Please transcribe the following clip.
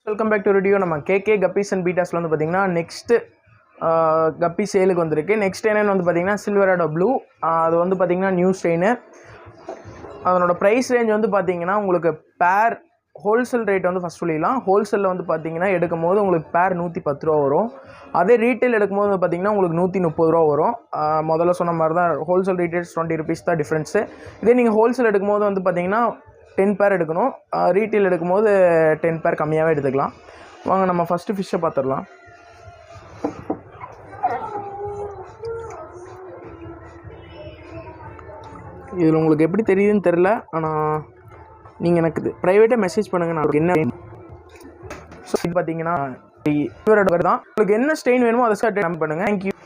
Welcome back to video. நம்ம KK கப்பீஸ் and பீட்டாஸில் வந்து பார்த்திங்கன்னா நெக்ஸ்ட்டு கப்பி சேலுக்கு வந்திருக்கு. நெக்ஸ்ட் என்னென்னு வந்து பார்த்திங்கன்னா சில்வராடோ ப்ளூ. அது வந்து பார்த்திங்கன்னா நியூ ஸ்ட்ரெயின். அதனோட ப்ரைஸ் ரேஞ்ச் வந்து பார்த்திங்கன்னா உங்களுக்கு பேர் ஹோல்சேல் ரேட் வந்து ஃபஸ்ட் சொல்லிடலாம். ஹோல்சேலில் வந்து பார்த்திங்கன்னா எடுக்கும் போது உங்களுக்கு பேர் 110 ரூபா வரும். அதே ரீட்டைல் எடுக்கும்போது வந்து பார்த்திங்கன்னா உங்களுக்கு 130 ரூபா வரும். முதல்ல சொன்ன மாதிரி தான் ஹோல்சேல் ரீட்டைல்ஸ் 20 ருபீஸ் தான் டிஃப்ரென்ஸு. இதே நீங்கள் ஹோல்சேல் எடுக்கும்போது வந்து பார்த்திங்கன்னா 10 பேர் எடுக்கணும். ரீட்டைல் எடுக்கும்போது 10 பேர் கம்மியாகவே எடுத்துக்கலாம். வாங்க நம்ம ஃபஸ்ட்டு ஃபிஷ்ஷை பார்த்துடலாம். இதில் உங்களுக்கு எப்படி தெரியுதுன்னு தெரில, ஆனால் நீங்கள் எனக்கு ப்ரைவேட்டாக மெசேஜ் பண்ணுங்கள். நான் என்ன ஸோ இது பார்த்தீங்கன்னா தான் உங்களுக்கு என்ன ஸ்டெயின் வேணுமோ அதை ஸ்டார்ட் பண்ணுங்கள். தேங்க்யூ.